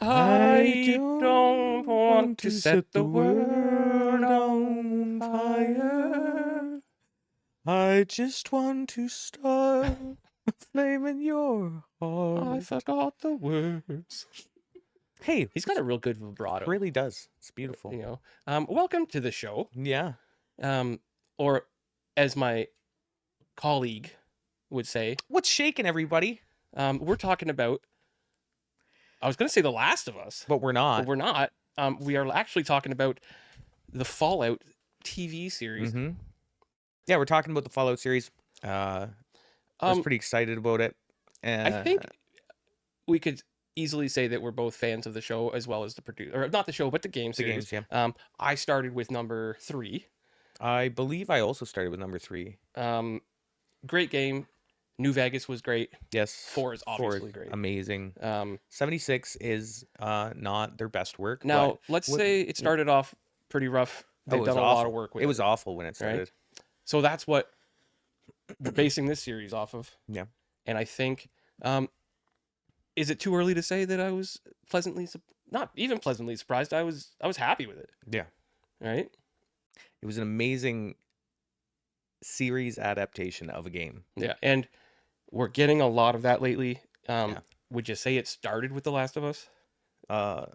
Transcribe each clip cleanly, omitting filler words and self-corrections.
I don't want to set the world on fire. I just want to start a flame in your I heart. forgot the words. Hey, He's got a real good vibrato. really does. It's beautiful. You know. Welcome to the show. Yeah. Or as my colleague would say, What's shaking, everybody? we're talking about. I was going to say The Last of Us, But we're not. but we're not. We are actually talking about the Fallout TV series. Mm-hmm. Yeah, we're talking about the Fallout series. I was pretty excited about it. I think we could easily say that we're both fans of the show as well as the producer, or not the show, but the game series. games, yeah. I started with number 3. I believe I also started with number 3. Great game. New Vegas was great. Yes. 4 is obviously great. Amazing. 76 is not their best work. Now, let's say it started off pretty rough. They've done a lot of work with it. It was awful when it started. Right? So that's what we're basing this series off of. Yeah. And I think, is it too early to say that I was not even pleasantly surprised? I was happy with it. Yeah. Right? It was an amazing series adaptation of a game. Yeah, and we're getting a lot of that lately. Would you say it started with The Last of Us? The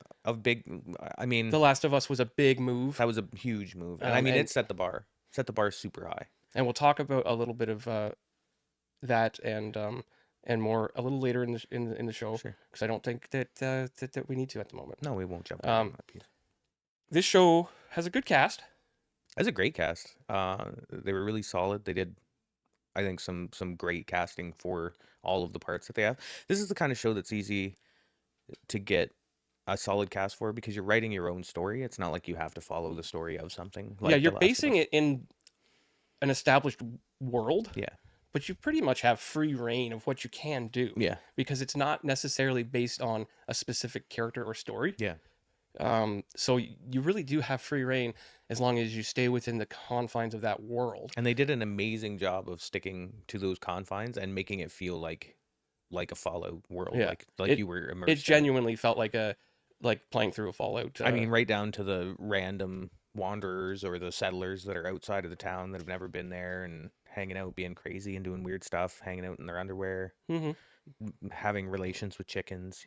Last of Us was a big move. That was a huge move. And it set the bar. Set the bar super high. And we'll talk about a little bit of that and more a little later in the show. Sure. Because I don't think that we need to at the moment. No, we won't jump on that piece. This show has a good cast. It's a great cast. They were really solid. They did, I think, some great casting for all of the parts that they have. This is the kind of show that's easy to get a solid cast for because you're writing your own story. It's not like you have to follow the story of something. Like you're basing it in an established world. Yeah. But you pretty much have free reign of what you can do. Yeah. Because it's not necessarily based on a specific character or story. Yeah. So you really do have free reign as long as you stay within the confines of that world. And they did an amazing job of sticking to those confines and making it feel like a Fallout world. Yeah. Like you were immersed. It genuinely felt like playing through a Fallout. Right down to the random wanderers or the settlers that are outside of the town that have never been there and hanging out, being crazy and doing weird stuff, hanging out in their underwear, having relations with chickens,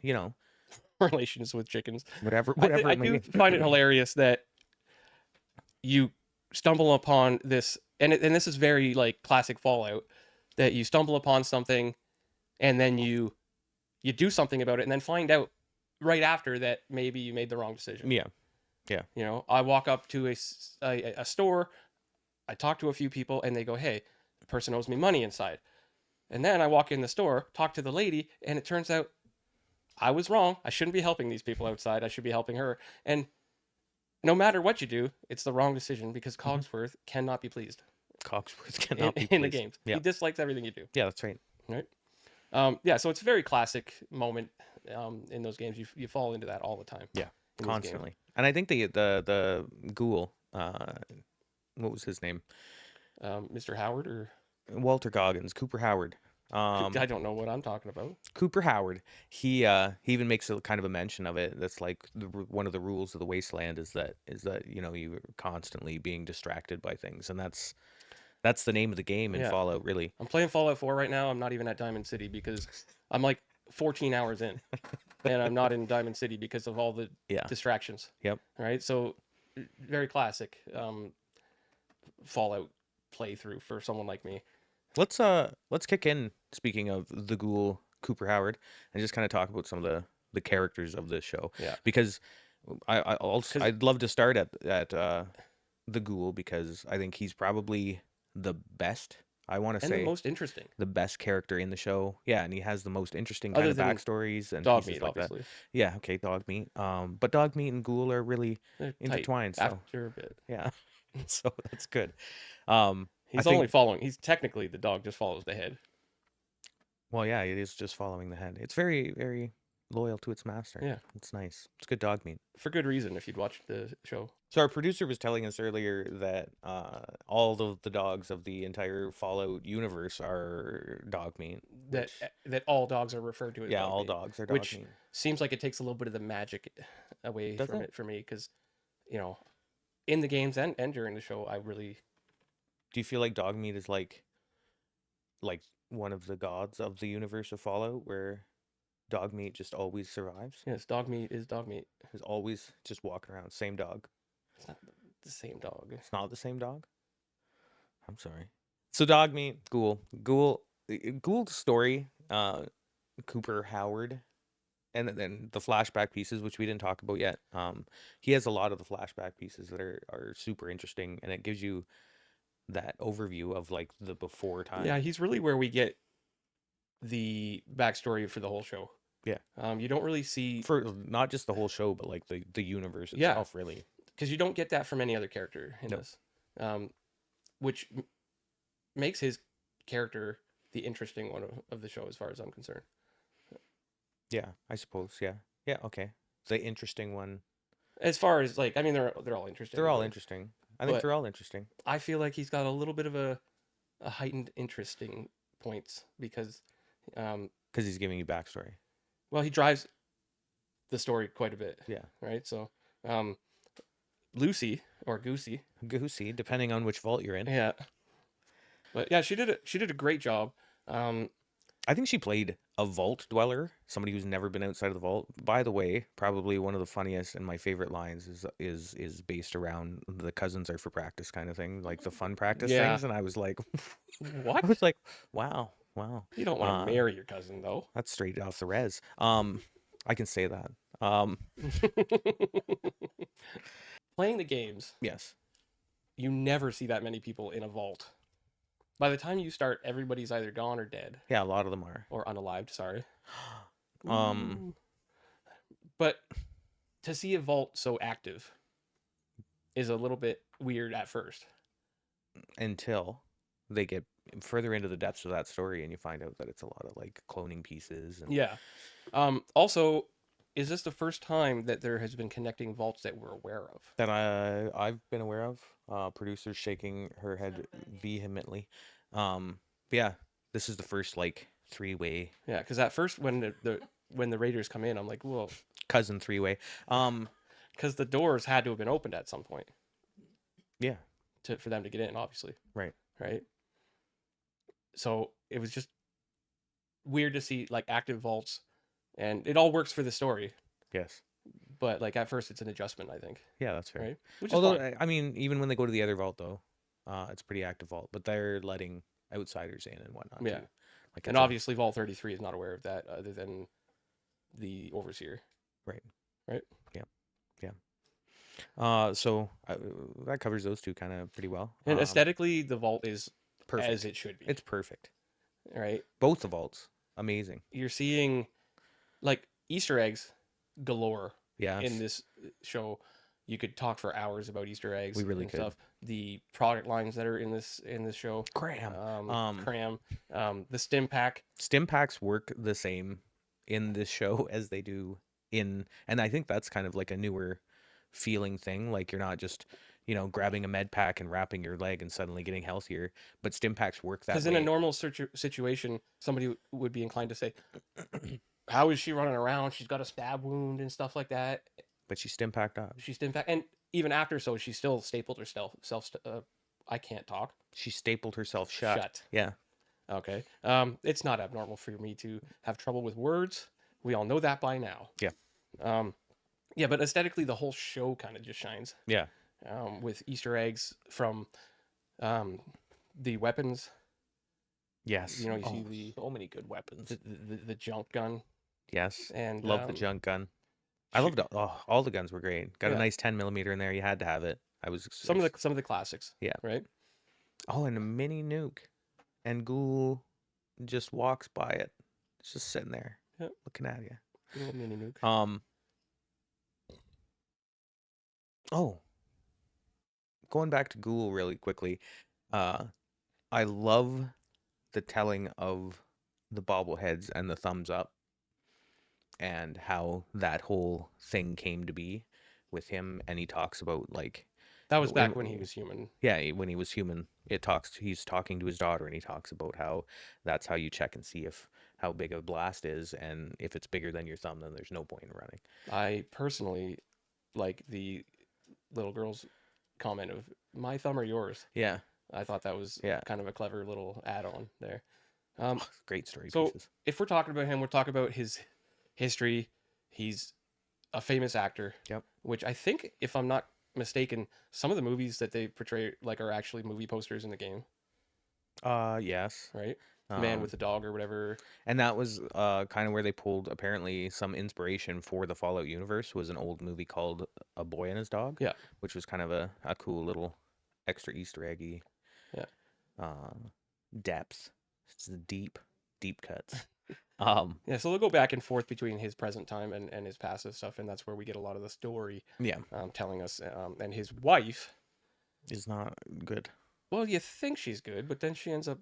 relations with chickens. Whatever. I do find it hilarious that you stumble upon this, and this is very like classic Fallout, that you stumble upon something, and then you do something about it, and then find out right after that maybe you made the wrong decision. Yeah. Yeah. I walk up to a store, I talk to a few people, and they go, "Hey, the person owes me money inside." And then I walk in the store, talk to the lady, and it turns out I was wrong. I shouldn't be helping these people outside. I should be helping her. And no matter what you do, it's the wrong decision because Cogsworth cannot be pleased. Cogsworth cannot be pleased. In the games. Yeah. He dislikes everything you do. Yeah, that's right. Right? So it's a very classic moment in those games. You fall into that all the time. Yeah, constantly. And I think the ghoul, what was his name? Mr. Howard or Walter Goggins, Cooper Howard. I don't know what I'm talking about. Cooper Howard. He even makes a kind of a mention of it. That's like one of the rules of the wasteland is that you're constantly being distracted by things, and that's the name of the game in Fallout. Really, I'm playing Fallout 4 right now. I'm not even at Diamond City because I'm like 14 hours in, and I'm not in Diamond City because of all the distractions. Yep. Right. So very classic Fallout playthrough for someone like me. Let's kick in. Speaking of the ghoul, Cooper Howard, and just kind of talk about some of the characters of this show. Yeah. Because I'd love to start at the ghoul because I think he's probably the best. I want to say the most interesting, the best character in the show. Yeah, and he has the most interesting kind of backstories and dog meat, like obviously. That. Yeah. Okay, dog meat. But dog meat and ghoul are really intertwined. So after a bit. Yeah. So that's good. He's technically the dog just follows the head. Well, yeah, it is just following the head. It's very, very loyal to its master. Yeah, It's nice. It's good dog meat. for good reason if you'd watched the show. So our producer was telling us earlier that all of the dogs of the entire Fallout universe are dog meat, That which that all dogs are referred to as yeah, dog all meat, dogs are dog which meat. seems like it takes a little bit of the magic away Does from it? it for me because you know in the games and during the show I really Do you feel like dog meat is like one of the gods of the universe of Fallout, where dog meat just always survives? yes, dog meat is dog meat. Is always just walking around, same dog. It's not the same dog. It's not the same dog. I'm sorry. So dog meat, Ghoul's story, Cooper Howard, and then the flashback pieces, which we didn't talk about yet. He has a lot of the flashback pieces that are super interesting, and it gives you that overview of like the before time. Yeah, he's really where we get the backstory for the whole show. Yeah. You don't really see, For not just the whole show, but like the universe yeah, itself, really. because you don't get that from any other character in No. this, um, which makes his character the interesting one of the show, as far as I'm concerned. Yeah, I suppose. Yeah. Yeah. Okay. The interesting one. As far as like, I mean, they're all interesting. They're all interesting. I think but they're all interesting. I feel like he's got a little bit of a heightened interesting points because, Because he's giving you backstory. well, he drives the story quite a bit. Yeah. Right. So, Lucy or Goosey. Goosey, depending on which vault you're in. Yeah. But yeah, she did a great job. I think she played a vault dweller, somebody who's never been outside of the vault. By the way, probably one of the funniest and my favorite lines is based around the cousins are for practice kind of thing, like the fun practice Yeah. things. And I was like, What? I was like, wow. You don't want to marry your cousin though. That's straight off the res. I can say that. Playing the games, Yes. you never see that many people in a vault. By the time you start, everybody's either gone or dead Yeah, a lot of them are. or unalived. Sorry. Um, Ooh. But to see a vault so active is a little bit weird at first. until they get further into the depths of that story and you find out that it's a lot of like cloning pieces and Yeah. Also, is this the first time that there has been connecting vaults that we're aware of? that I've been aware of. Producers shaking her head vehemently. But yeah, this is the first like three-way Yeah, because at first when the Raiders come in, I'm like, well, cousin three-way. because the doors had to have been opened at some point Yeah, for them to get in, obviously, right. right? So it was just weird to see like active vaults, and it all works for the story. Yes. But like at first, it's an adjustment, I think, Yeah, that's fair. right? Which is Although fine. I mean, even when they go to the other vault though, it's a pretty active vault, but they're letting outsiders in and whatnot Yeah, too. Like and it's a- obviously, Vault 33 is not aware of that, other than the overseer. right. Right. Yeah. Yeah. So that covers those two kind of pretty well. And aesthetically, the vault is Perfect. as it should be. It's perfect. Right. Both the vaults, amazing. You're seeing like Easter eggs galore Yeah. in this show. You could talk for hours about Easter eggs. We really and could. stuff. The product lines that are in this show. Cram. Cram. The stim pack. Stim packs work the same in this show as they do in, and I think that's kind of like a newer feeling thing. Like you're not just, grabbing a med pack and wrapping your leg and suddenly getting healthier, but stim packs work that way. Because in a normal situation, somebody would be inclined to say, "How is she running around? She's got a stab wound and stuff like that." But she's stim packed up. She's stim pack, and even after so, she still stapled herself. I can't talk. She stapled herself shut. Shut. Yeah. Okay. It's not abnormal for me to have trouble with words. We all know that by now. Yeah. Yeah, but aesthetically, the whole show kind of just shines. Yeah. With Easter eggs from, the weapons. Yes. You see so many good weapons. the junk gun. Yes. And Love the junk gun. I loved all the guns were great. Got a Yeah. nice 10mm in there. You had to have it. some of the classics. Yeah. Right. Oh, and a mini nuke, and Ghoul just walks by it. It's just sitting there, Yep. looking at you. Little mini nuke. Oh, going back to Ghoul really quickly. I love the telling of the bobbleheads and the thumbs up. and how that whole thing came to be with him. And he talks about like, That was w- back when he was human. yeah, when he was human, he's talking to his daughter, and he talks about how that's how you check and see if how big a blast is, and if it's bigger than your thumb, then there's no point in running. I personally like the little girl's comment of my thumb or yours. Yeah, I thought that was yeah. kind of a clever little add-on there. Um, Great story so pieces. if we're talking about him, we're talking about his history. He's a famous actor, Yep. which I think, if I'm not mistaken, some of the movies that they portray like are actually movie posters in the game, Yes. right? Man with Um, the Dog or whatever. and that was kind of where they pulled apparently some inspiration for the Fallout universe was an old movie called A Boy and His Dog, Yeah, which was kind of a cool little extra Easter eggy yeah, uh, depth. It's the deep cuts. Um, yeah. So they'll go back and forth between his present time and his passive stuff, and that's where we get a lot of the story yeah, telling us. And his wife, is not good, well, you think she's good, but then she ends up.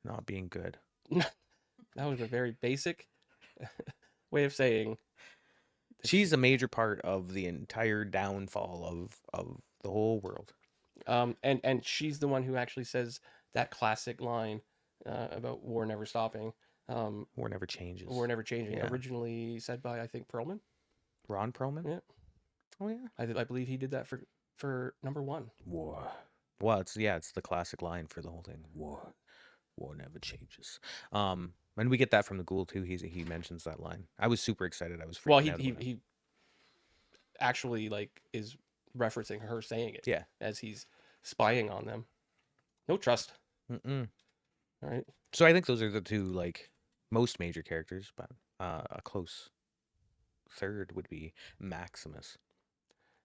not being good. That was a very basic way of saying that She's a major part of the entire downfall of the whole world. and she's the one who actually says that classic line about war never stopping, War never changes. war never changing. Yeah, Originally said by I think Perlman. Ron Perlman. Yeah, Oh yeah. I believe he did that for number one. War. Well, it's the classic line for the whole thing. War never changes. And we get that from the Ghoul too. He mentions that line. I was super excited. I was Well, freaking out about it. he actually like is referencing her saying it Yeah. as he's spying on them. No trust. Mm-mm. All right, So I think those are the two like most major characters, but a close third would be Maximus,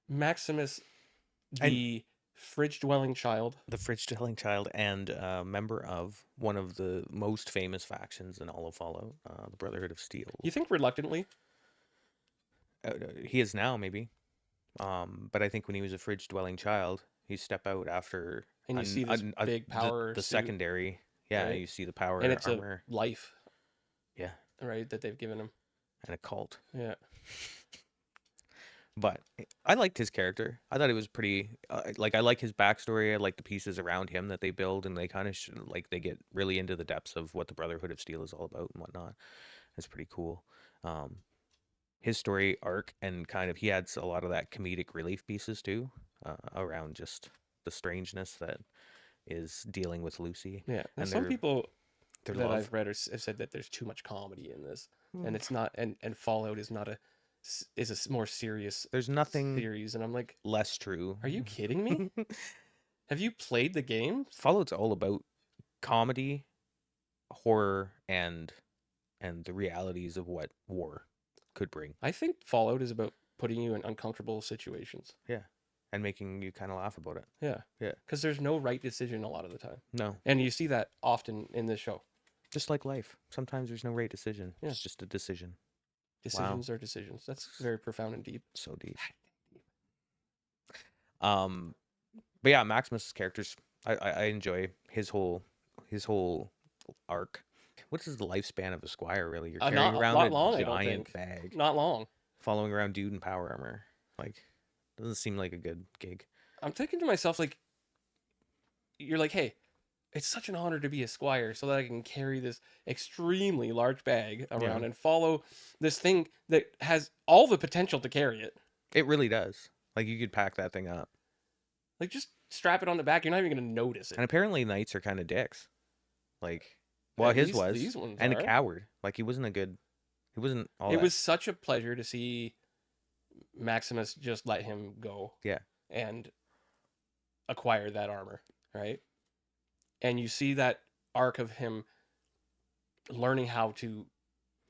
Maximus, and the fridge dwelling child. the fridge dwelling child, and member of one of the most famous factions in all of Fallout, the Brotherhood of Steel. You think reluctantly? He is now maybe, but I think when he was a fridge dwelling child, he stepped out after And you see this big power the suit, secondary. Yeah, right? you see the And power it's a armor. life, Yeah, right, that they've given him. and a cult. Yeah. But I liked his character. I thought it was pretty. Like I like his backstory. I like the pieces around him that they build, and they kind of like they get really into the depths of what the Brotherhood of Steel is all about and whatnot. It's pretty cool. Um, his story arc and kind of he adds a lot of that comedic relief pieces too, around just the strangeness that is dealing with Lucy Yeah. Now, and some people their that love. I've read have said that there's too much comedy in this, and Mm. it's not. And Fallout is not is a more serious There's nothing series. And I'm like, less true. are you kidding me? Have you played the game? Fallout's all about comedy, horror, and the realities of what war could bring. I think Fallout is about putting you in uncomfortable situations. Yeah. And making you kind of laugh about it. Yeah. Yeah. Because there's no right decision a lot of the time, No. and you see that often in this show. Just like life. Sometimes there's no right decision. Yeah. It's just a decision. Decisions are decisions. That's very profound and deep. So deep. But yeah, Maximus's characters, I enjoy his whole arc. What is the lifespan of a squire really? You're carrying Not around not a long, I don't giant think. bag, Not long. following around dude in power armor. Like, doesn't seem like a good gig. I'm thinking to myself, like, you're like, hey, it's such an honor to be a squire so that I can carry this extremely large bag around Yeah. and follow this thing that has all the potential to carry it. It really does. Like you could pack that thing up. Like, just strap it on the back. You're not even going to notice it. And apparently knights are kind of dicks. Like, well, At his least was, these ones and a are. coward. Like he wasn't all It that. was such a pleasure to see Maximus just let him go Yeah. and acquire that armor, right? And you see that arc of him learning how to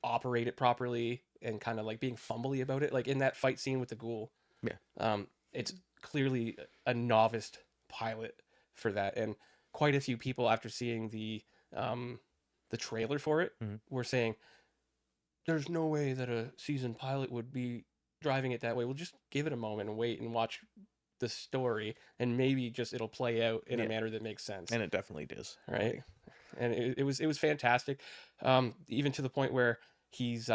operate it properly and kind of like being fumbly about it, like in that fight scene with the ghoul. Yeah. It's clearly a novice pilot for that, and quite a few people after seeing the trailer for it Mhm. were saying there's no way that a seasoned pilot would be driving it that way. We'll just give it a moment and wait and watch the story, and maybe just it'll play out in a Yeah. manner that makes sense. And it definitely does. Right. And it was fantastic, even to the point where he's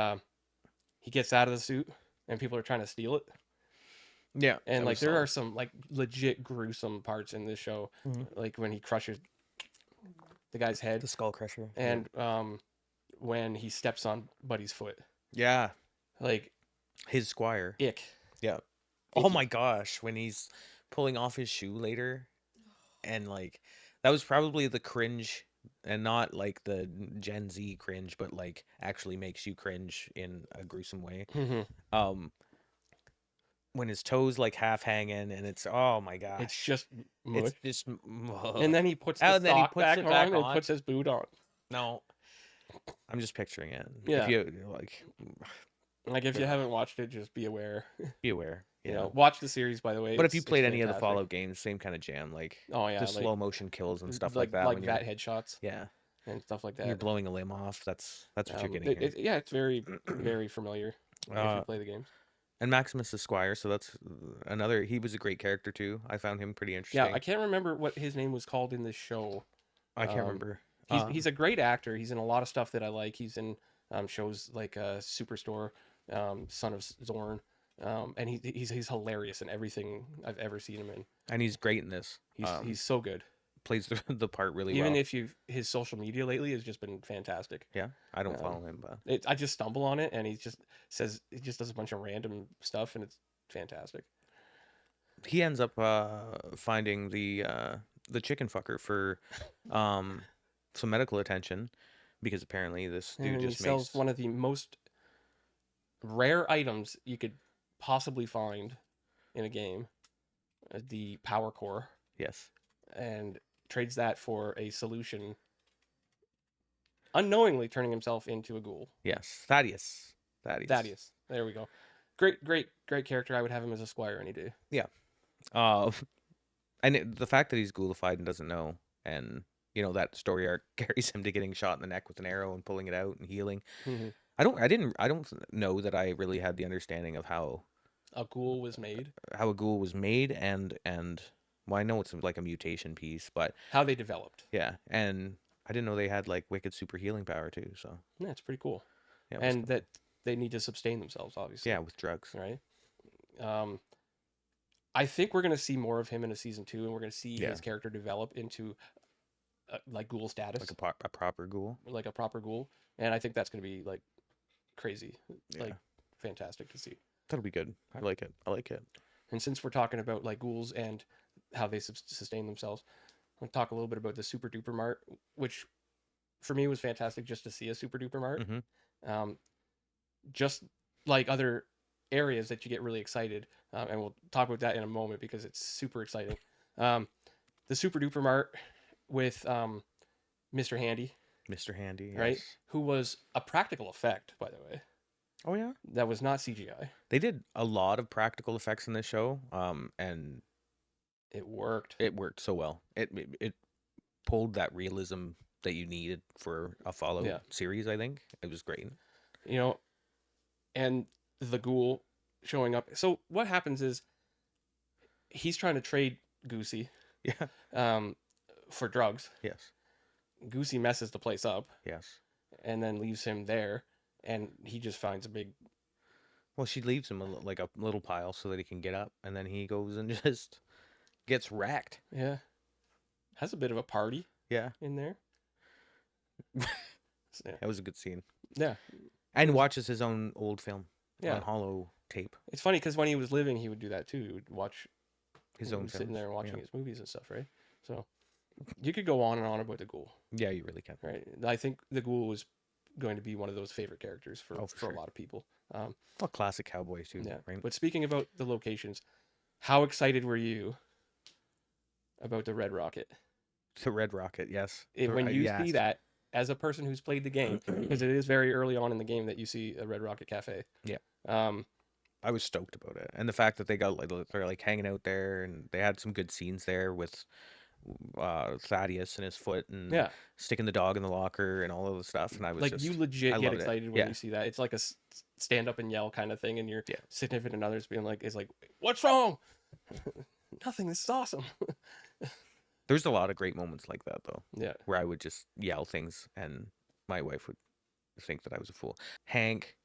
he gets out of the suit and people are trying to steal it. Yeah, And that like was there are solid. some like legit gruesome parts in this show, Mhm. like when he crushes the guy's head The Skull Crusher. Yeah. and when he steps on Buddy's foot. Yeah, Like his squire. ick. Yeah. Oh Icky. my gosh, when he's pulling off his shoe later, and like that was probably the cringe, and not like the Gen Z cringe, but like actually makes you cringe in a gruesome way. Mhm. Um, when his toes like half hanging, and it's, oh my It's gosh, just mush. it's just And then he puts the and then he sock puts back it back on and on. puts his boot on. No, I'm just picturing it. If Yeah. you like, Like if you ugh, haven't watched it, just be aware. be aware. You Yeah. know, watch the series by the way. But if you It's played any of the fantastic. Fallout games, same kind of jam, like Oh the yeah, like slow motion kills and stuff like like that like when vat you're, headshots yeah, and stuff like when you're that. blowing a limb off. That's what you're getting here. Yeah, it's very very familiar if you uh, play the games. and Maximus is Squire, so that's another. He was a great character too. I found him pretty Yeah, I interesting. can't remember what his name was called in this show. I can't Um, remember. he's a great actor. He's in a lot of stuff that I like. He's in shows like Superstore, Son of Zorn, and he's hilarious in everything I've ever seen him in. And he's great in this. He's so good. Plays the part really Even well. if you his social media lately has just been fantastic. Yeah, I don't Um, follow him, but I just stumble on it, and he just does a bunch of random stuff, and it's fantastic. he ends up finding the chicken fucker for um some medical attention, because apparently this And dude then he just sells makes, one of the most rare items you could possibly find in a game, the power core, yes, and trades that for a solution, unknowingly turning himself into a ghoul. yes, Thaddeus. Thaddeus. There we go. Great character. I would have him as a squire any day. Yeah. And the fact that he's ghoulified and doesn't know, and that story arc carries him to getting shot in the neck with an arrow and pulling it out and healing. Mhm. I don't know that I really had the understanding of A ghoul was made. how a ghoul was made, and well, I know it's like a mutation piece, but How they developed. yeah, and I didn't know they had like wicked super healing power too. So Yeah, it's pretty cool. yeah, it was And cool. that they need to sustain themselves, obviously. Yeah, with drugs, Right. Um, I think we're gonna see more of him in a season 2, and we're gonna see yeah, his character develop into like ghoul status, like a proper ghoul. like a proper ghoul, and I think that's gonna be like crazy, Yeah, like fantastic to see. that'll be good. I like it. I like it. And since we're talking about like ghouls and how they sustain themselves, I'll talk a little bit about the Super Duper Mart, which for me was fantastic just to see a Super Duper Mart. Hmm. Um, just like other areas that you get really excited, and we'll talk about that in a moment because it's super exciting. Um, the Super Duper Mart with Mr. Handy, Mr. Handy, right? yes. Who was a practical effect, by the way. Oh yeah. That was not CGI. They did a lot of practical effects in this show, and It worked. it worked so well. It pulled that realism that you needed for a Fallout Yeah. series. I think it was great. You know, and the ghoul showing up. So what happens is he's trying to trade Goosey Yeah. for drugs. Yes. Goosey messes the place up Yes. and then leaves him there, and he just finds a big. Well, she leaves him like a little pile so that he can get up, and then he goes and just gets racked. Yeah. Has a bit of a party Yeah. in there. Yeah. That was a good scene. Yeah. And watches his own old film Yeah. on holo tape. It's funny because when he was living, he would do that too. He would watch His he own was sitting films. there watching Yeah. his movies and stuff, right? So you could go on and on about the ghoul, Yeah, you really can. right? I think the ghoul was going to be one of those favorite characters for, Oh, for for sure. a lot of people. Well, classic cowboys too, Yeah. right? But speaking about the locations, how excited were you about the Red Rocket? The Red Rocket, yes. When you yes. see that as a person who's played the game, because it is very early on in the game that you see a Red Rocket Cafe. Yeah. Um, I was stoked about it, and the fact that they're like hanging out there, and they had some good scenes there with Thaddeus and his foot, and yeah. sticking the dog in the locker, and all of the stuff. And I was Like just, you I legit get loved it. excited when Yeah, you see that. It's like a stand up and yell kind of thing, and your yeah. significant others being like, "Is like, what's wrong? Nothing. This is awesome." There's a lot of great moments like that though, Yeah. where I would just yell things, and my wife would think that I was a fool. Hank,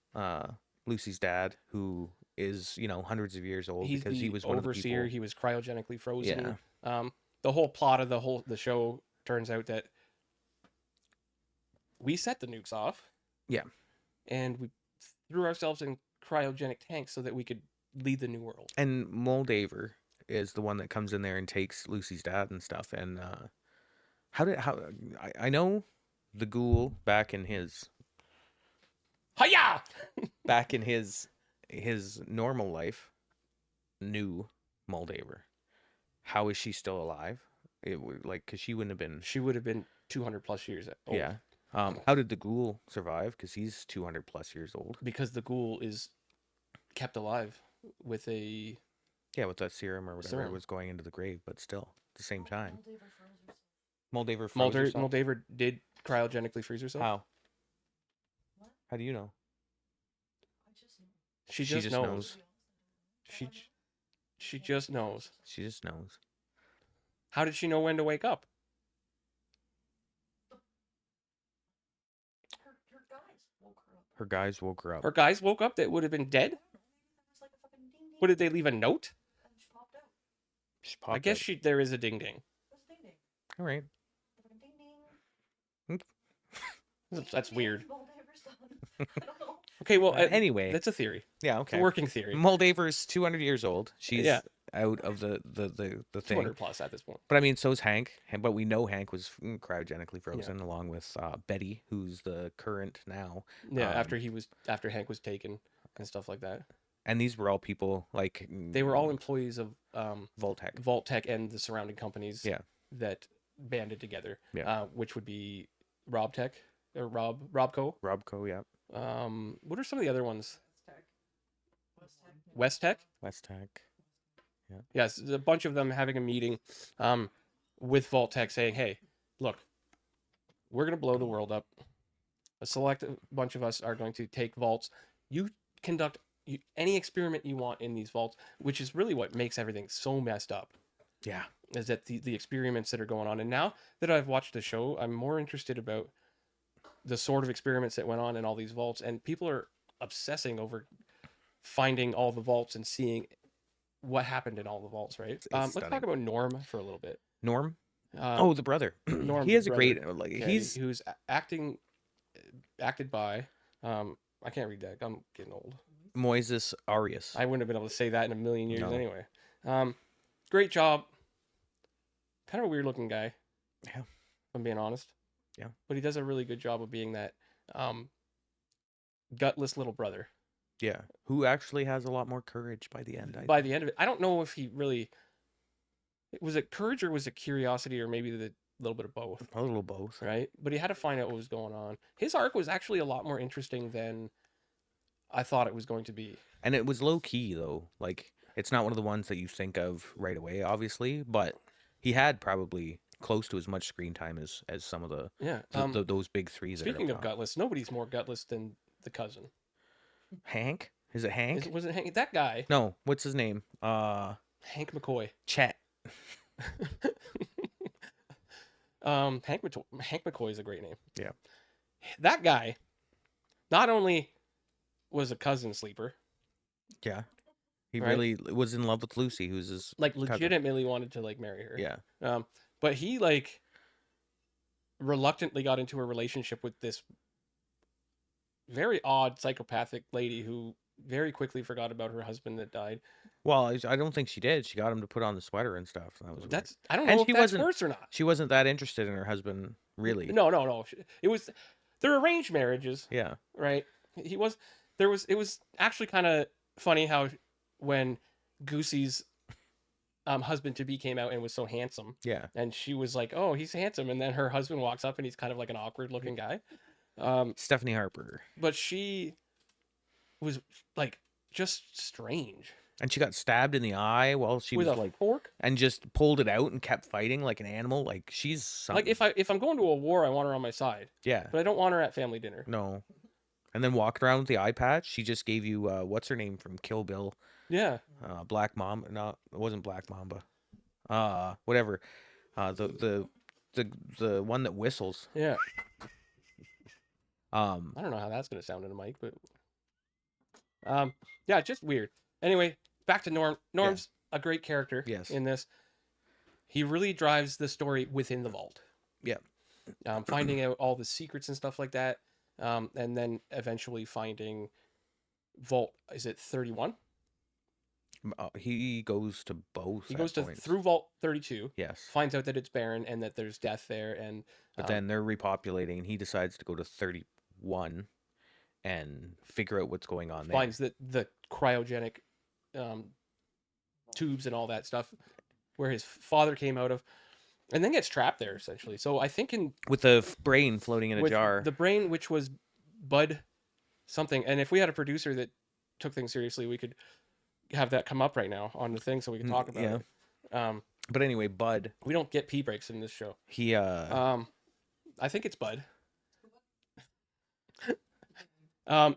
Lucy's dad, who is, hundreds of years old He's because he the was one of the overseer. people. He was cryogenically Yeah. frozen. The whole plot of the show turns out that we set the nukes off. Yeah. And we threw ourselves in cryogenic tanks so that we could lead the new world. And Moldaver is the one that comes in there and takes Lucy's dad and stuff. And I know the ghoul back in his Hiya! his normal life knew Moldaver. How is she still alive? It would because she wouldn't have been. She would have been 200 plus years old. Yeah. How did the ghoul survive? Because he's 200 plus years old. Because the ghoul is kept alive with a with that serum or whatever. It was going into the grave, but still at the same time. Moldaver froze herself? Moldaver did cryogenically freeze herself. How? How do you know? She just knows. She just knows. She just knows. How did she know when to wake up? Her guys woke her up. Her guys woke up that would have been dead? What, did they leave a note? She popped I guess out. there is a ding ding. All right. That's weird. Okay, well, anyway, that's a theory. Yeah, okay. It's a working theory. Moldaver's 200 years old. She's out of the thing. 200 plus at this point. But I mean, so's Hank. But we know Hank was cryogenically frozen, along with Betty, who's the current now. Yeah, after Hank was taken and stuff like that. And these were all people they were all employees of Vault-Tec and the surrounding companies. Yeah. That banded together. Yeah. Which would be Robtech or Robco. Robco, yeah. What are some of the other ones? West-Tec. Yeah. Yes, a bunch of them having a meeting with Vault-Tec saying, "Hey, look, we're going to blow the world up. A select bunch of us are going to take vaults. You conduct any experiment you want in these vaults," which is really what makes everything so messed up. Yeah. Is that the experiments that are going on. And now that I've watched the show, I'm more interested about the sort of experiments that went on in all these vaults, and people are obsessing over finding all the vaults and seeing what happened in all the vaults, right? Let's talk about Norm for a little bit. Norm? the brother. Norm, he has a brother. great who's acted by I can't read that. I'm getting old. Moises Arias. I wouldn't have been able to say that in a million years anyway. Great job. Kind of a weird looking guy. Yeah. If I'm being honest. Yeah. But he does a really good job of being that gutless little brother. Yeah. Who actually has a lot more courage by the end. By the end of it. I don't know if he really... Was it courage or was it curiosity or maybe the little bit of both? A little both. Right? But he had to find out what was going on. His arc was actually a lot more interesting than I thought it was going to be. And it was low key, though. It's not one of the ones that you think of right away, obviously, but he had probably close to as much screen time as some of the those big threes. Speaking of gutless, nobody's more gutless than the cousin. Hank? Is it Hank? Was it Hank? That guy? No. What's his name? Hank McCoy. Chet. Hank McCoy is a great name. Yeah. That guy not only was a cousin sleeper. Yeah. He really was in love with Lucy, who's his legitimately wanted to marry her. Yeah. But he reluctantly got into a relationship with this very odd psychopathic lady who very quickly forgot about her husband that died. Well, I don't think she did. She got him to put on the sweater and stuff. I don't know if that's worse or not. She wasn't that interested in her husband, really. No. They're arranged marriages. Yeah. Right. It was actually kind of funny how when Goosey's husband to be came out and was so handsome. Yeah. And she was like, "Oh, he's handsome," and then her husband walks up and he's kind of like an awkward looking guy. Stephanie Harper. But she was just strange. And she got stabbed in the eye while she was with a fork, and just pulled it out and kept fighting like an animal. She's something. if I'm going to a war, I want her on my side. Yeah. But I don't want her at family dinner. No. And then walking around with the eye patch, she just gave you what's her name from Kill Bill? Yeah. Black Mamba. No, it wasn't Black Mamba. Whatever. The one that whistles. Yeah. I don't know how that's gonna sound in a mic, but Yeah, just weird. Anyway, back to Norm. Yeah. Norm's a great character Yes. in this. He really drives the story within the vault, Yeah. finding out all the secrets and stuff like that, and then eventually finding Vault. Is it 31? He goes to both He at goes to points. through Vault 32, Yes. finds out that it's barren and that there's death there, and But then they're repopulating, and he decides to go to 31 and figure out what's going on there. finds that the cryogenic tubes and all that stuff where his father came out of, and then gets trapped there essentially. So I think With the brain floating in a with jar. the brain, which was Bud something, and if we had a producer that took things seriously, we could have that come up right now on the thing so we can talk about yeah. it. But anyway, Bud, We don't get pee breaks in this show. he I think it's Bud.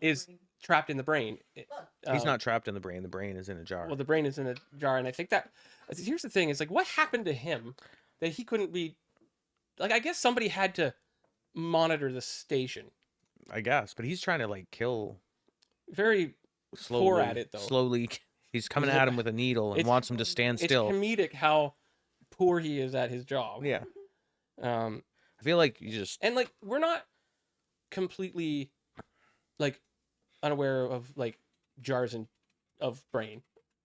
Is trapped in the brain. he's not trapped in the brain. The brain is in a jar. Well, the brain is in a jar, and I think that here's the thing: is like what happened to him that he couldn't be like. I guess somebody had to monitor the station. I guess, but he's trying to like kill Very slowly. poor at it though. Slowly, he's coming Is at it- him with a needle and it's- wants him to stand It's still. comedic how poor he is at his job. Yeah, Um, I feel like you just and like we're not completely like unaware of like jars and of brain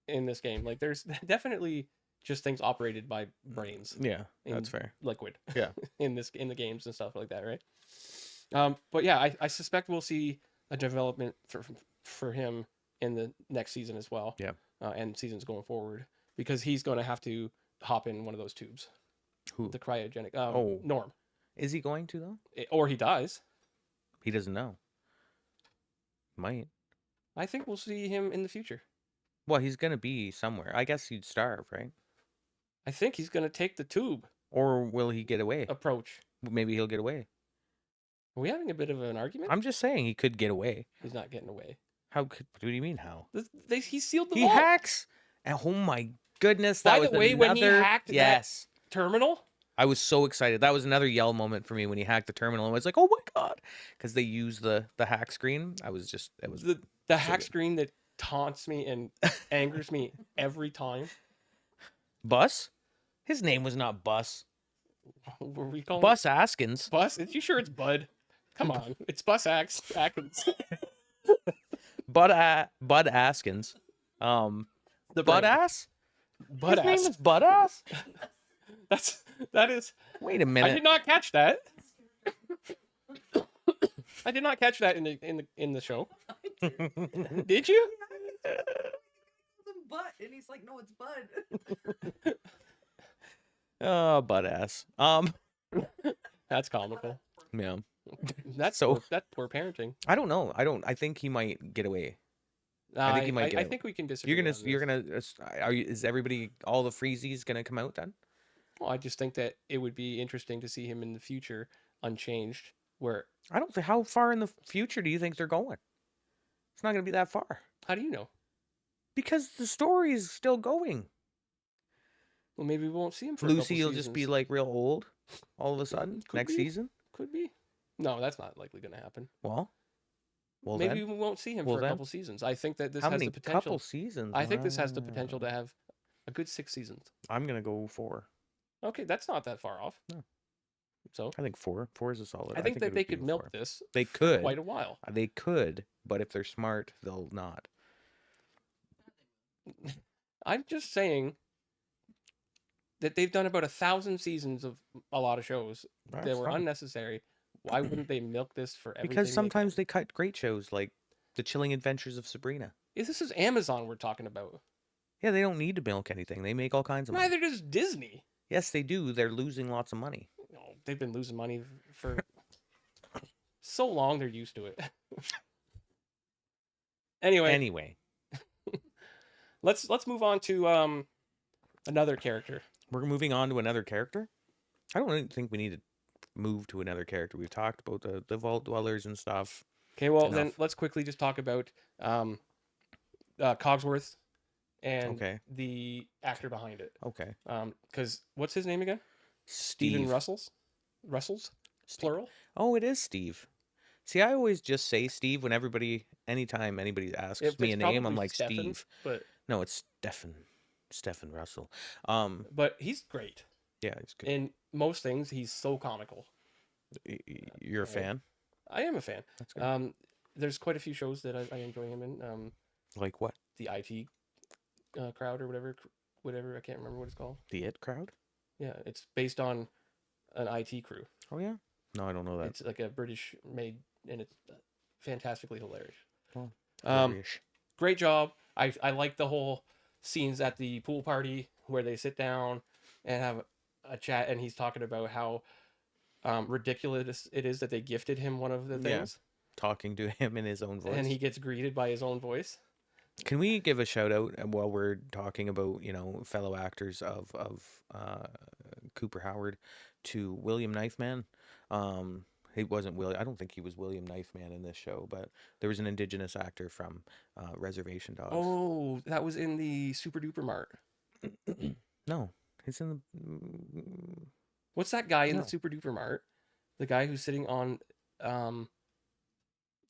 in this game. Like there's definitely just things operated by brains. yeah, in that's fair. Liquid. Yeah. in the games and stuff like that, right? But yeah, I suspect we'll see a development for him in the next season as well. Yeah. And seasons going forward because he's going to have to hop in one of those tubes, Who the cryogenic. Oh. Norm, is he going to though? Or he dies. He doesn't know. Might. I think we'll see him in the future. Well, he's gonna be somewhere. I guess he'd starve, right? I think he's going to take the tube Or will he get away? approach. Maybe he'll get away. Are we having a bit of an argument? I'm just saying he could get away. He's not getting away. How could? What do you mean how? He sealed the He vault. hacks. And oh my goodness, By that the was way, another. when he hacked that- yes. Terminal. I was so excited. That was another yell moment for me when he hacked the terminal. I was like, "Oh my god!" Because they used the hack screen. I was just it was The hack good. screen that taunts me and angers me every time. Bus. His name was not Bus. Were we calling Bus Askins. it Bus? Are you sure it's Bud? Come on, it's Bus Atkins. Bud Askins. The Bud brain. Ass. Bud His name ass. is Bud Ass. That is. Wait a I minute. did not catch that. I did not catch that in the show. Did you? Butt, and he's like, no, it's Bud. Oh, Bud Ass. That's comical. Yeah. That's So- that's poor parenting. I don't know. I think he might get away. I think he might get I out. think we can disagree. You're on this. gonna. Are you? Is everybody? All the freezies gonna come out then? Well, I just think that it would be interesting to see him in the future unchanged, where I don't think. How far in the future do you think they're going? It's not gonna be that far how do you know? because the story is still going. Well, maybe we won't see him for Lucy a will couple just be seasons. like real old all of a sudden Could next be. season. Could be. No, that's not likely going to happen. Well, Maybe then. we won't see him Well for a then. couple seasons. I think that this How has many the potential. couple seasons? I think this has the potential to have a good 6 seasons. I'm gonna go 4. Okay, that's not that far off. No. So I think 4. 4 is a solid. I think it that would they be could 4. milk this They for could. quite a while. They could, but if they're smart, they'll not. I'm just saying that they've done about 1,000 seasons of a lot of shows that That's were fine. unnecessary. Why wouldn't they milk this for everything? Because they sometimes they cut great shows like The Chilling Adventures of Sabrina. can? This is Amazon we're talking about. Yeah, they don't need to milk anything. They make all kinds of money. Neither does Disney. Yes, they do. They're losing lots of money. No, they've been losing money for so long. They're used to it. Anyway, let's move on to another character. We're moving on to another character. I don't really think we need to move to another character. We've talked about the vault dwellers and stuff. Okay, well then Enough. let's quickly just talk about Cogsworth and Okay. the actor behind it. Okay. Because what's his name again? Steve. Steven Russells, Steve. plural. Oh, it is Steve. See, I always just say Steve when anytime anybody asks me It's a name, I'm probably like Stefan, Steve. but No, it's Stephen Russell. he's great Yeah, he's good. in most things. He's so comical. You're a Right? fan? I am a fan. That's good. There's quite a few shows that I enjoy him in. Like what? The IT crowd or whatever I can't remember what it's called. The It Crowd? Yeah, it's based on an IT crew. Oh yeah. No, I don't know that. It's like a British made, and it's fantastically hilarious. Well, Um, very-ish. Great job. I like the whole scenes at the pool party where they sit down and have a chat, and he's talking about how ridiculous it is that they gifted him one of the Yeah. things, Talking to him in his own voice. and he gets greeted by his own voice. Can we give a shout out while we're talking about fellow actors of Cooper Howard to William Knifeman? He wasn't William. I don't think he was William Knifeman in this show, but there was an Indigenous actor from Reservation Dogs. Oh, that was in the Super Duper Mart. No, he's in What's that guy in No. the Super Duper Mart? The guy who's sitting on the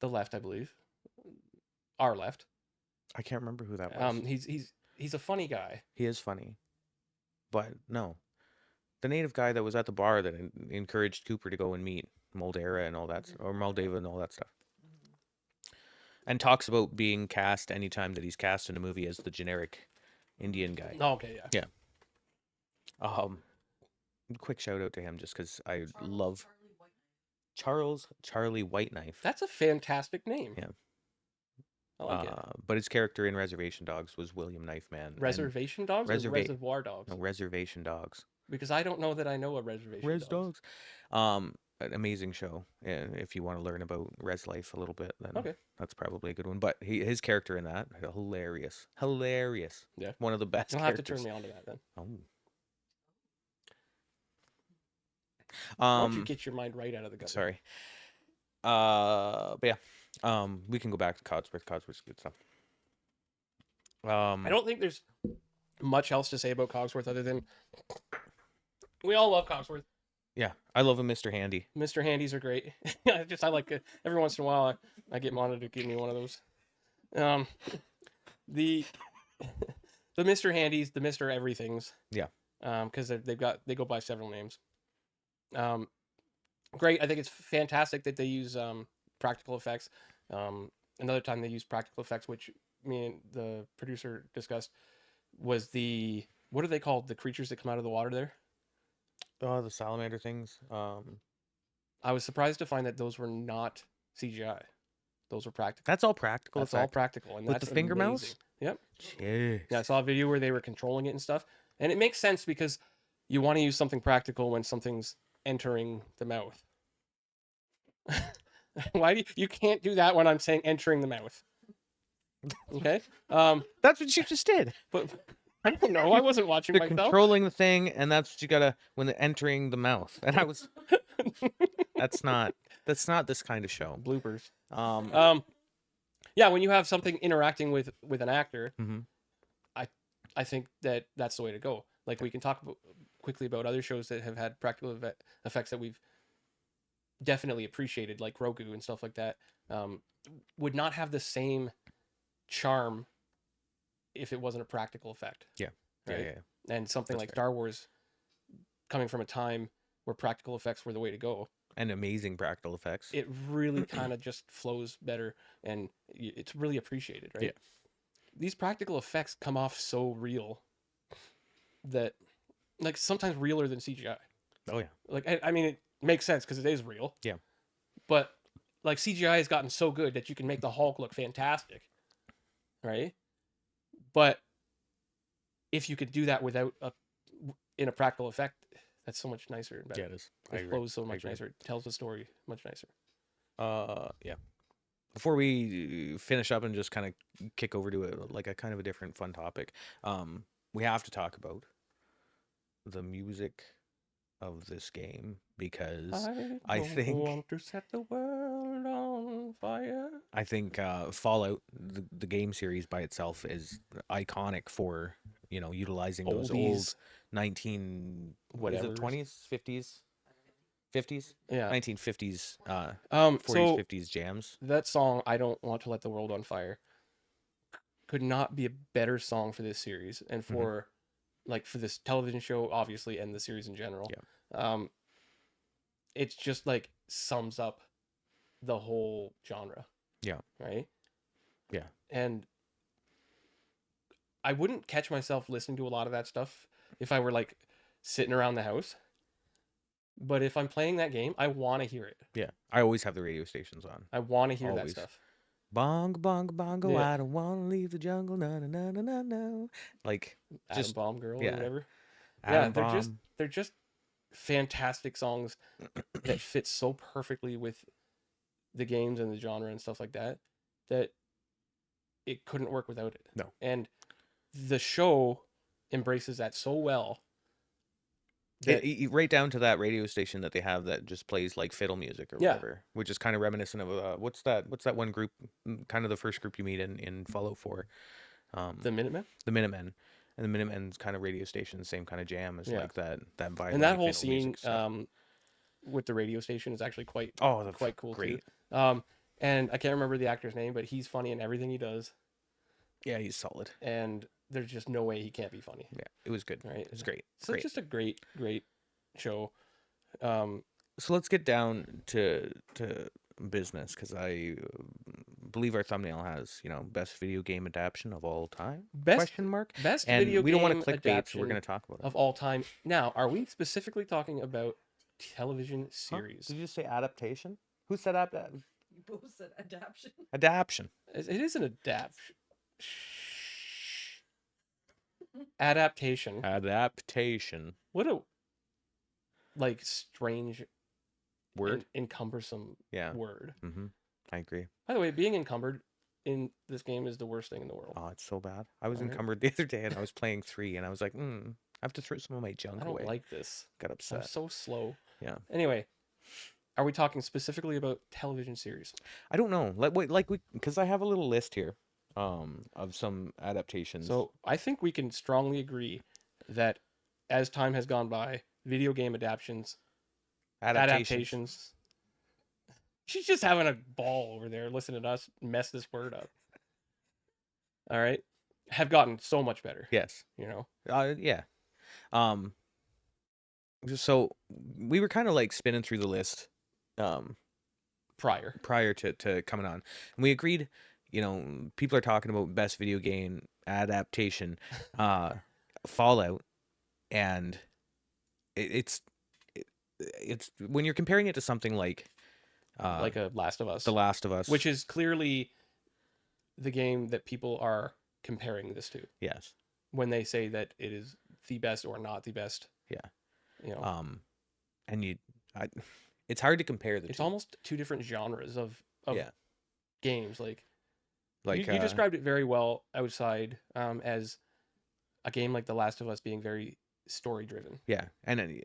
left, I believe. Our left. I can't remember who that was. He's a funny guy. He is funny, but no, the native guy that was at the bar that encouraged Cooper to go and meet Moldera and all that, or Moldava and all that stuff, and talks about being cast anytime that he's cast in a movie as the generic Indian guy. Oh, okay, yeah. Yeah. Quick shout out to him just because I love Charlie Whiteknife. That's a fantastic name. Yeah. I like it. But his character in Reservation Dogs was William Knifeman. Reservation Dogs or Reservoir Dogs? No, Reservation Dogs. Because I don't know that I know a Reservation Res Dogs. An amazing show. If you want to learn about res life a little bit, then Okay. that's probably a good one. But his character in that, hilarious. Yeah. One of the best You'll have to characters. turn me on to that then. Oh. Why don't you get your mind right out of the gutter? Sorry. But yeah. We can go back to Codsworth. Codsworth's good stuff. I don't think there's much else to say about Cogsworth other than we all love Cogsworth. Yeah, I love him, Mr. Handy. Mr. Handies are great. I like it. Every once in a while I get Mona to give me one of those. The the Mr. Handies, the Mr. Everythings. Yeah. Because they go by several names. Great. I think it's fantastic that they use practical effects. Another time they used practical effects, which me and the producer discussed, was what are they called? The creatures that come out of the water there? Oh, the salamander things. I was surprised to find that those were not CGI. Those were practical. That's all practical. That's all practical. And with that's the finger amazing. mouse? Yep. Jeez. Yeah, I saw a video where they were controlling it and stuff. And it makes sense because you want to use something practical when something's entering the mouth. Why you can't do that when I'm saying entering the mouth? Okay. That's what you just did. But I don't know. I wasn't watching They're myself. controlling the thing, and that's what you gotta when they're entering the mouth. And I was. That's not this kind of show. Bloopers. Um. Yeah, when you have something interacting with an actor, Mhm. I think that's the way to go. Like we can talk quickly about other shows that have had practical effects that we've definitely appreciated, like Roku and stuff like that. Would not have the same charm if it wasn't a practical effect. Yeah. Right? Yeah. And something That's like fair. Star Wars, coming from a time where practical effects were the way to go, And amazing practical effects. it really kind of just flows better, and it's really appreciated, right? Yeah. These practical effects come off so real that, like, sometimes realer than CGI. Oh yeah. Like, I mean, it makes sense because it is real. Yeah. But like CGI has gotten so good that you can make the Hulk look fantastic, right? But if you could do that without in a practical effect, that's so much nicer and better. Yeah, it is. I It agree. flows so I much agree. nicer. It tells the story much nicer. Yeah. Before we finish up and just kind of kick over to a kind of a different fun topic, we have to talk about the music of this game because I don't think- want to set the world on fire. I think Fallout, the game series by itself, is iconic for utilizing those old Oldies. 19 Whatevers. 20s 50s 50s, Yeah. 1950s, 40s, So 50s jams. that song, "I Don't Want to Let the World on Fire," could not be a better song for this series and for like for this television show, obviously, and the series in general. Um, it's just like sums up the whole genre, Yeah. right? Yeah. And I wouldn't catch myself listening to a lot of that stuff if I were like sitting around the house. But if I'm playing that game, I want to hear it. Yeah. I always have the radio stations on. I want to hear that Always. stuff. Bongo, bongo, bongo, Yeah. I don't want to leave the jungle, no, no, no, no, no, no. Like, Atom just, Bomb Girl or yeah. whatever. Atom Yeah, Bomb. they're just fantastic songs that fit so perfectly with the games and the genre and stuff like that that it couldn't work without it. No. And the show embraces that so well that Right down to that radio station that they have that just plays like fiddle music or Yeah. whatever, which is kind of reminiscent of what's that one group, kind of the first group you meet in Fallout 4, the Minutemen. the Minutemen, and the Minutemen's kind of radio station, same kind of jam as Yeah. like that vibe And that whole scene with the radio station is actually quite cool great. too. And I can't remember the actor's name, but he's funny in everything he does, Yeah, he's solid. and there's just no way he can't be funny. Yeah, it was good. Right? It's great. So Great. it's just a great show. So let's get down to business, because I believe our thumbnail has, best video game adaptation of all time? Best And video we don't want game to clickbait, so we're adaptation going to talk about it. of all time. Now, are we specifically talking about television Huh? series? Did you say adaptation? Who said adaptation? You both said adaptation. Adaptation. It is an adaptation. Adaptation. What a like strange Word? encumbersome Yeah. word. Mm-hmm. I agree. By the way, being encumbered in this game is the worst thing in the world. Oh, it's so bad. I was Alright. encumbered the other day, and I was playing 3, and I was like, I have to throw some of my junk I don't away. like this. Got I'm upset. so slow. Yeah. Anyway, are we talking specifically about television series? I don't know. Because I have a little list here, of some adaptations. So I think we can strongly agree that as time has gone by, video game adaptations. She's just having a ball over there listening to us mess this word up. All right. Have gotten so much better. Yes. Yeah. So we were kind of like spinning through the list, prior to coming on, and we agreed, people are talking about best video game adaptation, Fallout, and it's when you're comparing it to something like a Last of Us. The Last of Us, Which is clearly the game that people are comparing this to yes, when they say that it is the best or not the best. Yeah. And it's hard to compare the It's two. almost two different genres of Yeah. games. Like Like you described it very well outside as a game like The Last of Us being very story driven. Yeah, and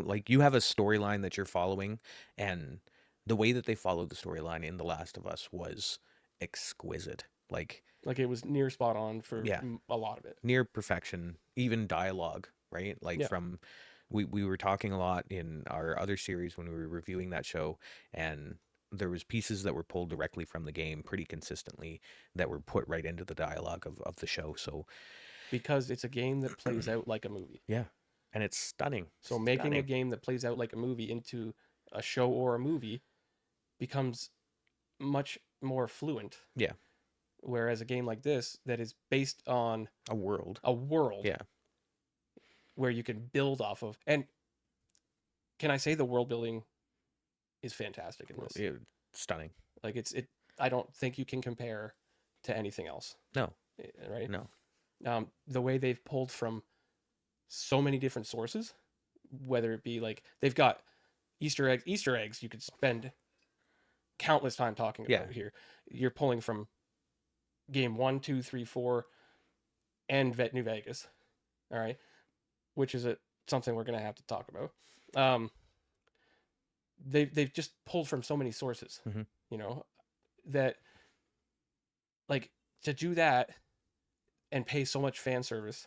like you have a storyline that you're following, and the way that they followed the storyline in The Last of Us was exquisite. Like Like it was near spot on for Yeah. a lot of it. near perfection, even dialogue, right? Like Yeah. from we were talking a lot in our other series when we were reviewing that show, and there was pieces that were pulled directly from the game pretty consistently that were put right into the dialogue of the show. So Because it's a game that plays out like a movie. yeah, and it's stunning. So making a Stunning. game that plays out like a movie into a show or a movie becomes much more fluent. Yeah. Whereas a game like this that is based on A world. a world Yeah. where you can build off of. And can I say the world building is fantastic in this? Yeah, stunning. Like I don't think you can compare to anything else. No. Right? No. The way they've pulled from so many different sources, whether it be like they've got Easter eggs you could spend countless time talking about here. You're pulling from game 1, 2, 3, 4, and New Vegas. All right. Which is something we're gonna have to talk about. They've just pulled from so many sources, Mhm. That like to do that and pay so much fan service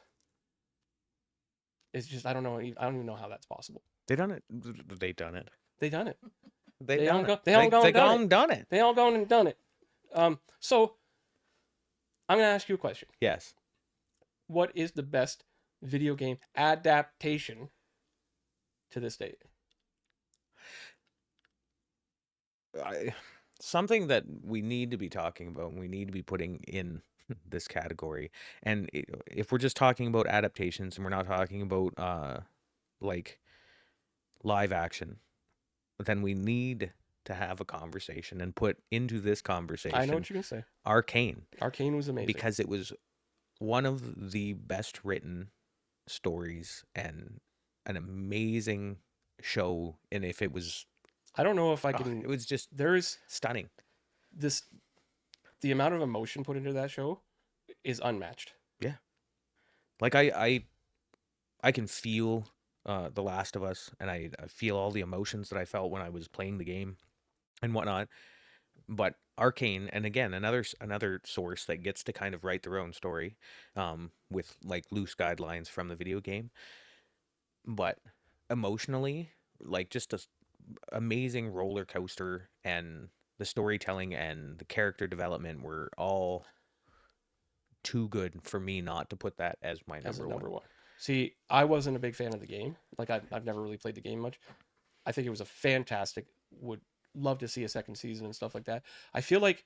is just I don't even know how that's possible. They done it. They done it. They all done go- it. they all gone They done it. done it. They all gone and done it. So I'm gonna ask you a question. Yes. What is the best video game adaptation to this date? Something that we need to be talking about and we need to be putting in this category. And if we're just talking about adaptations and we're not talking about like live action, then we need to have a conversation and put into this I know conversation what you can say. Arcane, Arcane was amazing. because it was one of the best written stories and an amazing show. And if it was, I don't know if I can. it was just There's stunning. this. The amount of emotion put into that show is unmatched. Yeah. Like I can feel The Last of Us, and I feel all the emotions that I felt when I was playing the game and whatnot. But Arcane, and again, another source that gets to kind of write their own story, with like loose guidelines from the video game, but emotionally, like just amazing roller coaster, and the storytelling and the character development were all too good for me not to put that as my As a number number one. one. See, I wasn't a big fan of the game. Like I've never really played the game much. I think it was a fantastic. Would love to see a second season and stuff like that. I feel like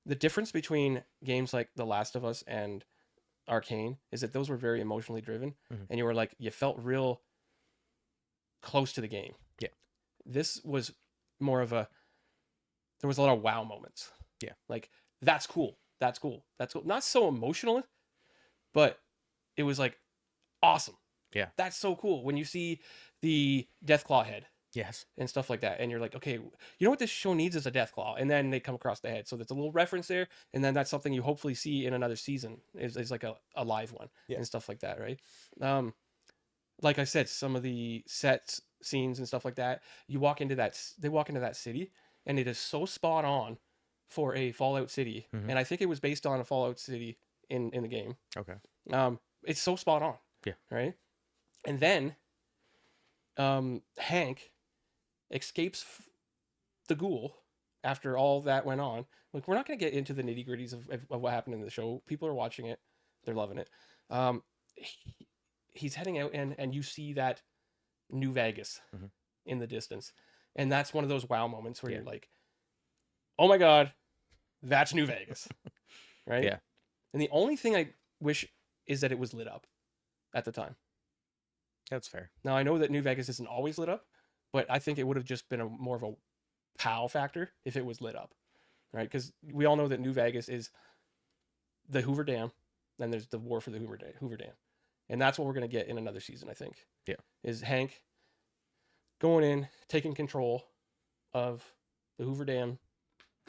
the difference between games like The Last of Us and Arcane is that those were very emotionally driven, Mhm. and you felt real close to the game. Yeah. This was more of a. There was a lot of wow moments. Yeah. Like that's cool. That's cool. That's cool. Not so emotional, but it was like awesome. Yeah. That's so cool when you see the Deathclaw head Yes. and stuff like that, and you're like, okay, you know what this show needs is a Deathclaw, and then they come across the head. So there's a little reference there, and then that's something you hopefully see in another season is like a live one. Yeah. And stuff like that, right? Like I said, some of the sets, scenes, and stuff like that. They walk into that city, and it is so spot on for a Fallout city, Mhm. and I think it was based on a Fallout city in the game. Okay. It's so spot on. Yeah. Right. And then, Hank escapes the ghoul after all that went on. Like we're not going to get into the nitty gritties of what happened in the show. People are watching it; they're loving it. He's heading out, and you see that New Vegas Mhm. in the distance, and that's one of those wow moments where Yeah. you're like, "Oh my god, that's New Vegas," right? Yeah. And the only thing I wish is that it was lit up at the time. That's fair. Now I know that New Vegas isn't always lit up, but I think it would have just been more of a pow factor if it was lit up, right? Because we all know that New Vegas is the Hoover Dam, then there's the war for the Hoover Dam, and that's what we're gonna get in another season. I think. Yeah. Is Hank going in, taking control of the Hoover Dam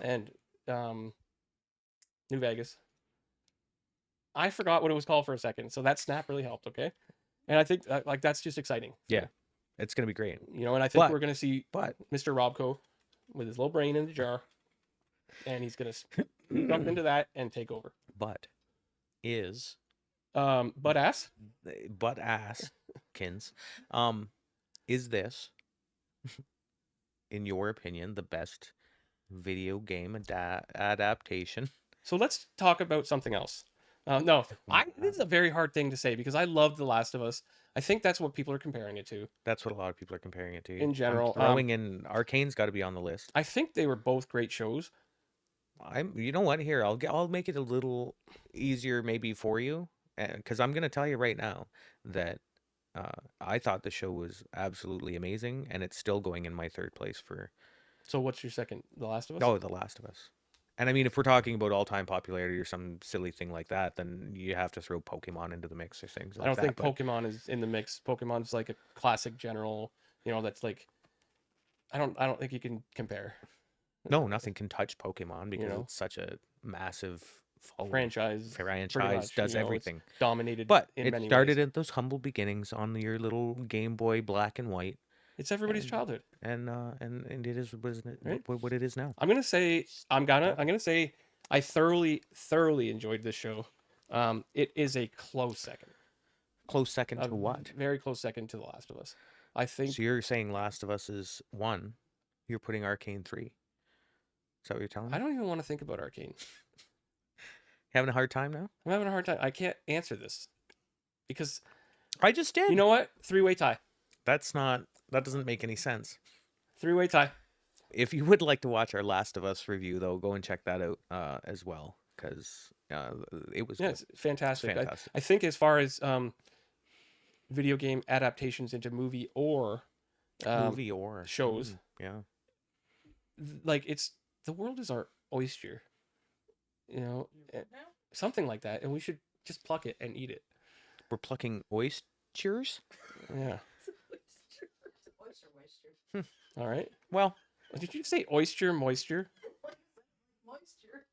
and New Vegas. I forgot what it was called for a second, so that snap really helped. Okay, and I think like that's just exciting. Yeah. It's gonna be great. You know, and I think But- we're gonna see But Mr. Robco with his little brain in the jar, and he's gonna jump into that and take over. but is Butt ass. butt ass kins, is this, in your opinion, the best video game adaptation? So let's talk about something else. No, this is a very hard thing to say because I love The Last of Us. I think that's what people are comparing it to. That's what a lot of people are comparing it to. In general, I'm throwing in Arcane's got to be on the list. I think they were both great shows. You know what? Here, I'll make it a little easier maybe for you, because I'm gonna tell you right now that I thought the show was absolutely amazing, and it's still going in my third place for So what's your second? The Last of Us? The Last of Us. And I mean, if we're talking about all-time popularity or some silly thing like that, then you have to throw Pokemon into the mix or things like I don't that. think but Pokemon is in the mix. Pokemon's like a classic general, that's like I don't think you can compare. no, nothing can touch Pokemon because know, it's such a massive franchise franchise, much, does it's everything. dominated But in it many started ways. at those humble beginnings on your little Game Boy Black and White, It's everybody's and- childhood. and it is Right? what it is now. I'm gonna say I thoroughly enjoyed this show. It is a close second. Close second A to what? Very close second to The Last of Us. I think So you're saying Last of Us is 1. You're putting Arcane 3. Is that what you're telling me? I don't even want to think about Arcane. Having a hard time now? I'm having a hard time. I can't answer this because I just did. you know what? Three-way tie. That doesn't make any sense. Three-way tie. If you would like to watch our Last of Us review, though, go and check that out as well, because it was Yeah, good. it's fantastic. Fantastic. I think as far as video game adaptations into movie or Movie or shows, yeah. like it's the world is our oyster, you know, Now? something like that, and we should just pluck it and eat it. We're plucking oysters. Yeah. Oyster. All right. Well, Did you say oyster moisture? Moisture.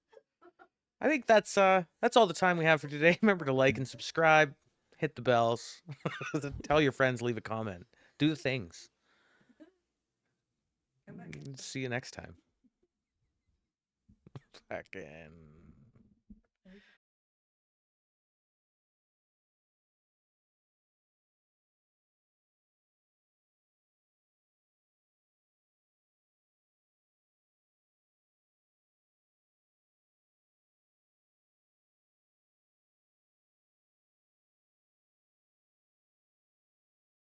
I think that's all the time we have for today. Remember to like and subscribe, hit the bells, tell your friends, leave a comment, do the things. Come back. See you next time. Fucking.